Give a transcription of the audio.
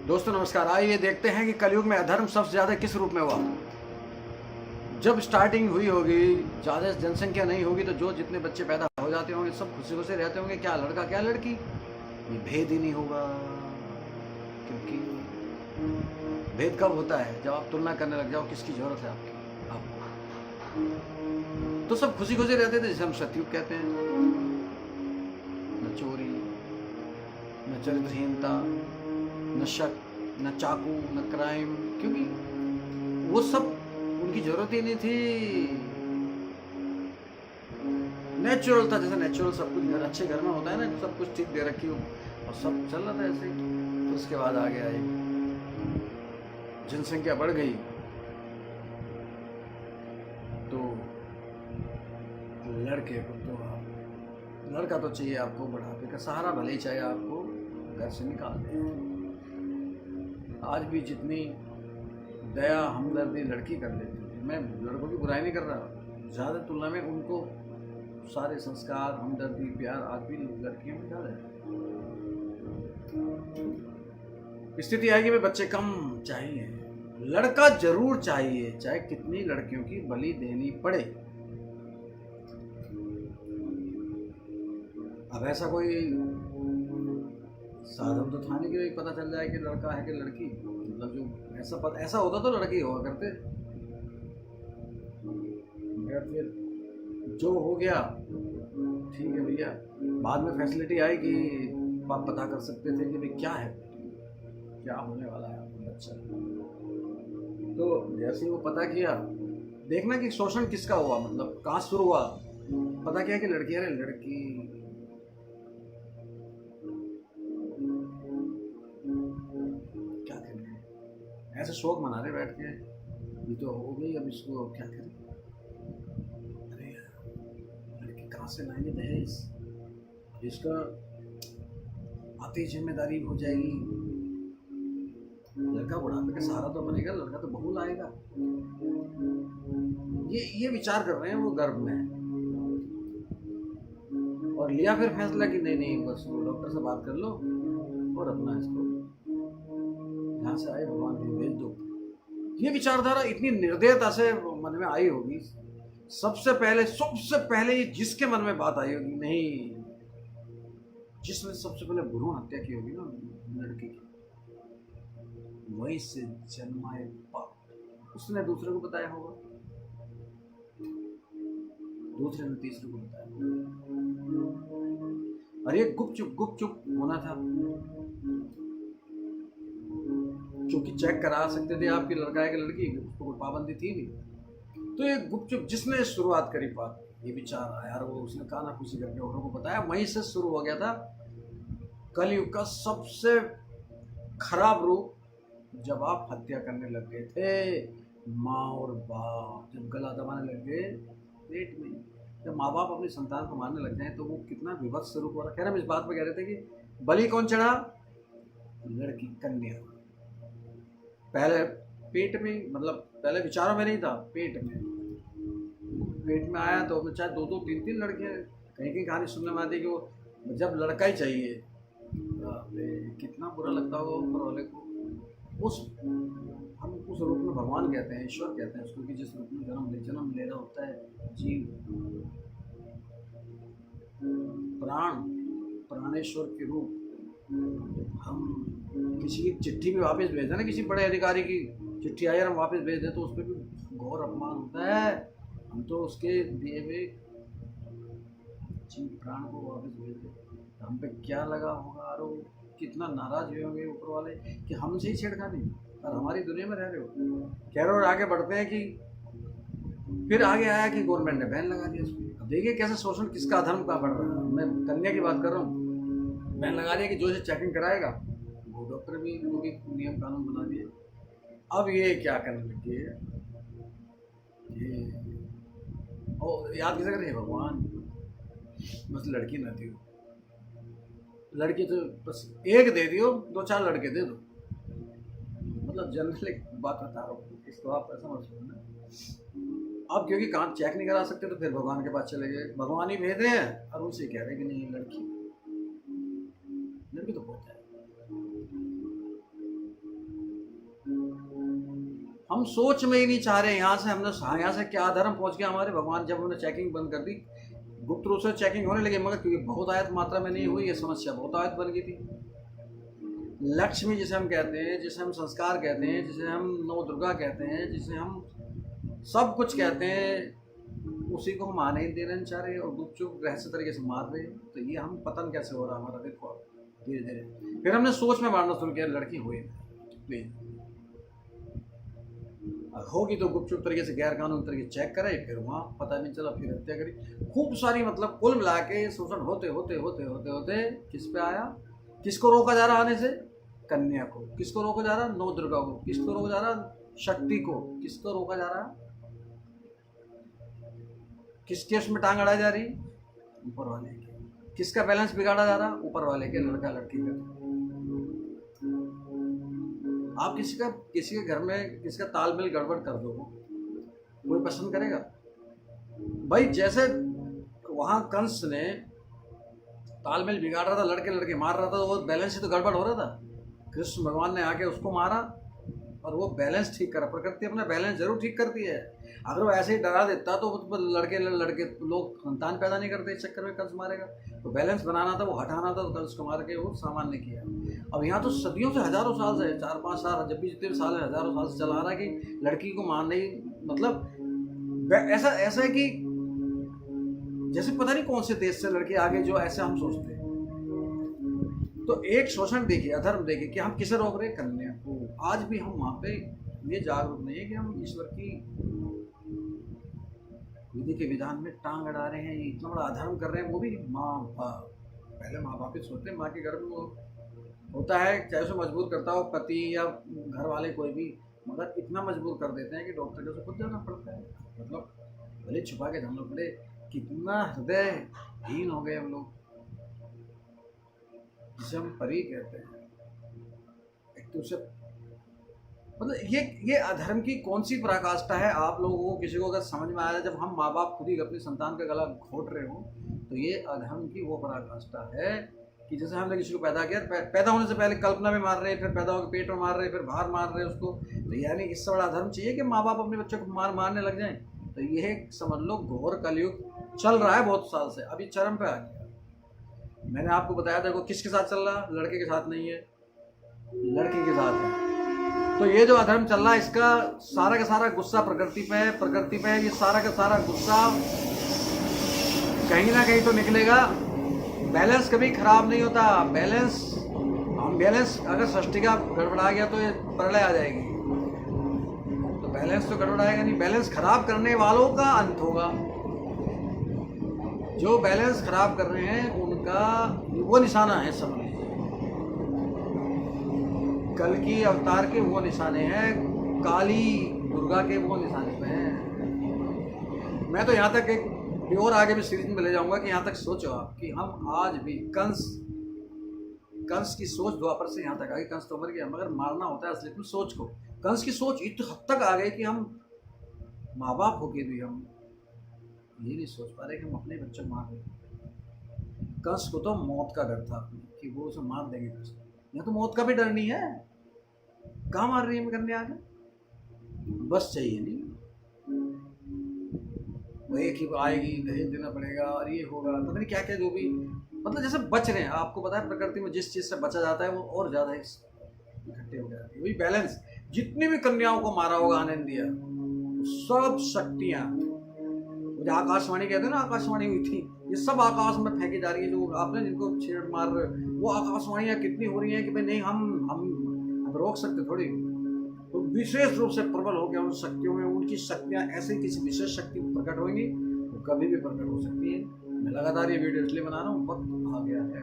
दोस्तों नमस्कार। आइए देखते हैं कि कलयुग में अधर्म सबसे ज़्यादा किस रूप में हुआ। जब स्टार्टिंग हुई होगी, ज़्यादा जनसंख्या नहीं होगी, तो जो जितने बच्चे पैदा हो जाते होंगे सब खुशी खुशी रहते होंगे। क्या लड़का क्या लड़की, ये भेद ही नहीं होगा। क्योंकि भेद कब होता है? जब आप तुलना करने लग जाओ किसकी जरूरत है आपको। तो सब खुशी खुशी रहते थे, जिसे हम सतयुग कहते हैं। न चोरी, न चरित्रहीनता, न शक, न चाकू, न क्राइम, क्योंकि वो सब उनकी जरूरत ही नहीं थी। नेचुरल था, जैसे नेचुरल सब कुछ घर अच्छे घर में होता है ना, सब कुछ ठीक दे रखी हो और सब चल रहा था ऐसे ही। तो उसके बाद आ गया ये जनसंख्या बढ़ गई, तो लड़के को तो लड़का तो चाहिए आपको, बुढ़ापे का सहारा भले ही चाहिए आपको, घर से निकाल दे। आज भी जितनी दया हमदर्दी लड़की कर लेती है, मैं लड़कों की बुराई नहीं कर रहा, ज़्यादा तुलना में उनको सारे संस्कार, हमदर्दी, प्यार आज भी लड़कियों में ज़्यादा है। स्थिति आएगी में बच्चे कम चाहिए, लड़का जरूर चाहिए, चाहे कितनी लड़कियों की बलि देनी पड़े। अब ऐसा कोई साधन तो था नहीं कि पता चल जाए कि लड़का है कि लड़की। मतलब जो ऐसा होता तो लड़के हुआ करते, मगर फिर जो हो गया ठीक है भैया। बाद में फैसिलिटी आई कि आप पता कर सकते थे कि भाई क्या है, क्या होने वाला है आपका बच्चा। तो जैसे ही वो पता किया, देखना कि शोषण किसका हुआ, मतलब कहाँ शुरू हुआ। पता किया कि लड़की, अरे लड़की, क्या करें, ऐसे शौक मना रहे बैठ के, ये तो हो गई, अब इसको क्या करें। अरे लड़की कहाँ से लाएंगे दहेज, इसका आती जिम्मेदारी हो जाएगी। लड़का बुढ़ापे का सहारा तो बनेगा, लड़का तो बहू लाएगा। ये विचार कर रहे हैं वो गर्भ में, और लिया फिर फैसला कि नहीं बस डॉक्टर से बात कर लो और अपना इसको यहाँ से आए भगवान के भेज दो। ये विचारधारा इतनी निर्दयता से मन में आई होगी। सबसे पहले ये जिसके मन में बात आई होगी, नहीं, जिसने सबसे पहले भ्रूण हत्या की होगी ना लड़की की, वहीं से जन्माए पाप, उसने दूसरे को बताया होगा, दूसरे ने तीसरे को बताया होगा। और ये गुपचुप होना था, क्योंकि चेक करा सकते थे आपकी लड़का है कि लड़की, उसको कोई पाबंदी थी नहीं। तो ये गुपचुप जिसने शुरुआत करी बात, ये विचार आया, वो उसने काना खुशी करके औरों को बताया, वहीं से शुरू हो गया था कलयुग का सबसे खराब रूप। जब आप हत्या करने लग गए थे, माँ और बाप जब गला दबाने लग गए पेट में, जब माँ बाप अपनी संतान को मारने लग जाए, तो वो कितना विभत्स स्वरूप हो रहा। खैर हम इस बात पर कह रहे थे कि बलि कौन चढ़ा, लड़की, कन्या। पहले पेट में, मतलब पहले विचारों में नहीं था, पेट में आया तो चाहे दो तीन लड़कियां, कहीं कहानी सुनने में आती कि वो जब लड़का ही चाहिए, कितना बुरा लगता होगा ऊपर वाले को। हम उस रूप में भगवान कहते हैं, ईश्वर कहते हैं उसको, कि जिस रूप में जन्म ले रहा होता है जीव, प्राणेश्वर के रूप। हम किसी की चिट्ठी भी वापस भेज दें ना, किसी बड़े अधिकारी की चिट्ठी आई और हम वापस भेज दें, तो उस पर भी घोर अपमान होता है। हम तो उसके दिए हुए जीव प्राण को वापस भेज दें, हम पे क्या लगा होगा, और कितना नाराज हुए होंगे ऊपर वाले कि हमसे ही छेड़खानी और हमारी दुनिया में रह रहे हो। कह रहे, और आगे बढ़ते हैं कि फिर आगे आया कि गवर्नमेंट ने बैन लगा दिया इसमें। अब देखिए कैसे शोषण, किसका अधर्म का बढ़ रहा है। मैं कन्या की बात कर रहा हूँ, बैन लगा दिया कि जो इसे चेकिंग कराएगा वो डॉक्टर भी, वो भी नियम कानून बना दिए। अब ये क्या करने लगे, ये और याद कैसे करें, भगवान बस लड़की न दियो, लड़की तो बस एक दे दियो, 2-4 लड़के दे दो। मतलब जनरल एक बात बता रहा हूँ, इसको आप ऐसा मत समझना। अब क्योंकि काम चेक नहीं करा सकते, तो फिर भगवान के पास चले गए, भगवान ही भेज रहे हैं और उनसे कह रहे हैं कि नहीं लड़की तो बहुत है। हम सोच में ही नहीं चाह रहे यहाँ से, हमने यहाँ से क्या अधर्म पहुँच गया हमारे भगवान। जब उन्होंने चेकिंग बंद कर दी, गुप्त रूप से चेकिंग होने लगी, मगर क्योंकि बहुत आयत मात्रा में नहीं हुई, ये समस्या बहुत आयत बन गई थी। लक्ष्मी जिसे हम कहते हैं, जिसे हम संस्कार कहते हैं, जिसे हम नव दुर्गा कहते हैं, जिसे हम सब कुछ कहते हैं, उसी को हम आने ही दे रहे चाह रहे और गुपचुप रहस्य तरीके से मार रहे। तो ये हम पतन कैसे हो रहा हमारा, देखो धीरे धीरे। फिर हमने सोच में मारना शुरू किया, लड़की हुई प्लीज होगी तो गुपचुप तरीके से गैर कानूनी तरीके चेक करे, फिर वहाँ पता नहीं चला, फिर हत्या करी। खूब सारी मतलब कुल मिला के शोषण होते होते होते होते होते किस पे आया? किसको रोका जा रहा आने से? कन्या को। किसको रोका जा रहा? नौ दुर्गा को। किसको रोका जा रहा? शक्ति को। किसको रोका जा रहा? किसके उसमें टांग अड़ाई जा रही? ऊपर वाले के। किसका बैलेंस बिगाड़ा जा रहा? ऊपर वाले के, लड़का लड़की का। आप किसी के घर में किसी का तालमेल गड़बड़ कर दो, कोई पसंद करेगा भाई? जैसे वहां कंस ने तालमेल बिगाड़ रहा था, लड़के लड़के मार रहा था, तो वो बैलेंस ही तो गड़बड़ हो रहा था। कृष्ण भगवान ने आके उसको मारा और वो बैलेंस ठीक करा। प्रकृति अपना बैलेंस जरूर ठीक करती है। अगर वो ऐसे ही डरा देता तो लड़के लोग संतान पैदा नहीं करते, इस चक्कर में कंस मारेगा। तो बैलेंस बनाना था, वो हटाना था, तो कंस को मार के वो सामान्य किया। अब यहाँ तो सदियों से, हजारों साल से, 4-5 साल, जब भी जितने भी साल है, हजारों साल से चला आ रहा है कि लड़की को मारने ही मतलब ऐसा है कि जैसे पता नहीं कौन से देश से लड़के आगे, जो ऐसे हम सोचते हैं। तो एक शोषण देखिए, अधर्म देखिए कि हम किसे रोक रहे हैं? कन्या को। आज भी हम वहाँ पे ये जागरूक नहीं है कि हम ईश्वर की विधि के विधान में टांग अड़ा रहे हैं, इतना बड़ा अधर्म कर रहे हैं। वो भी माँ बाप, पहले माँ बाप ही सोचते हैं। माँ के गर्भ में होता है, चाहे उसे मजबूर करता हो पति या घर वाले कोई भी, मगर इतना मजबूर कर देते हैं कि डॉक्टर के खुद जाना पड़ता है। मतलब भले छुपा के जाना पड़े। कितना हृदयहीन हो गए हम लोग, जिसे हम परी कहते हैं। एक तो उसे मतलब ये अधर्म की कौन सी पराकाष्ठा है? आप लोगों को किसी को अगर समझ में आया, जब हम माँ बाप खुद ही अपनी संतान का गला घोट रहे हो, तो ये अधर्म की वो पराकाष्ठा है कि जैसे हमने किसी को पैदा किया, पैदा होने से पहले कल्पना में मार रहे, फिर पैदा होकर पेट में मार रहे, फिर बाहर मार रहे उसको। तो यानी इससे बड़ा अधर्म चाहिए कि माँ बाप अपने बच्चों को मारने लग जाएं? तो ये समझ लो घोर कलयुग चल रहा है बहुत साल से, अभी चरम पे आ गया। मैंने आपको बताया, देखो किसके साथ चल रहा? लड़के के साथ नहीं है, लड़की के साथ है। तो ये जो अधर्म चल रहा है, इसका सारा का सारा गुस्सा प्रकृति पे है, प्रकृति पे है। ये सारा का सारा गुस्सा कहीं ना कहीं तो निकलेगा। बैलेंस कभी खराब नहीं होता। बैलेंस अगर सृष्टि का गड़बड़ा गया तो ये प्रलय आ जाएगी। तो बैलेंस तो गड़बड़ाएगा नहीं, बैलेंस खराब करने वालों का अंत होगा। जो बैलेंस खराब कर रहे हैं उनका वो निशाना है। सब कल की अवतार के वो निशाने हैं, काली दुर्गा के वो निशाने पे हैं। मैं तो यहाँ तक एक और आगे भी सीरीज में ले जाऊंगा कि यहाँ तक सोचो आप कि हम आज भी कंस की सोच द्वापर से यहाँ तक आ गई। कंस तो मर गया, मगर मारना होता है असली में सोच को। कंस की सोच इतनी हद तक आ गई कि हम माँ बाप होके भी हम ये नहीं सोच पा रहे कि हम अपने बच्चों को मार दें। कंस को तो मौत का डर था कि वो उसे मार देंगे। यहाँ तो मौत का भी डर नहीं है। कहाँ मार रही है करने आगे? बस चाहिए नहीं, वो एक ही आएगी, दहेज देना पड़ेगा और ये होगा, पता नहीं क्या क्या जो भी, मतलब जैसे बच रहे हैं। आपको पता है प्रकृति में जिस चीज से बचा जाता है वो और ज्यादा इकट्ठे हो जाते हैं। वही बैलेंस, जितनी भी कन्याओं को मारा होगा आनंद दिया, सब शक्तियां, मुझे आकाशवाणी कहते हैं ना, आकाशवाणी हुई थी, ये सब आकाश में फेंकी जा रही है। जो आपने जिनको छेड़ मार रहे हो, वो आकाशवाणियां कितनी हो रही हैं कि भाई नहीं, हम रोक सकते थोड़ी। तो विशेष रूप से प्रबल हो गया उन शक्तियों में। उनकी शक्तियां ऐसे किसी विशेष शक्ति प्रकट होंगी तो कभी भी प्रकट हो सकती है। मैं लगातार ये वीडियो इसलिए बना रहा हूँ, वक्त आ गया है।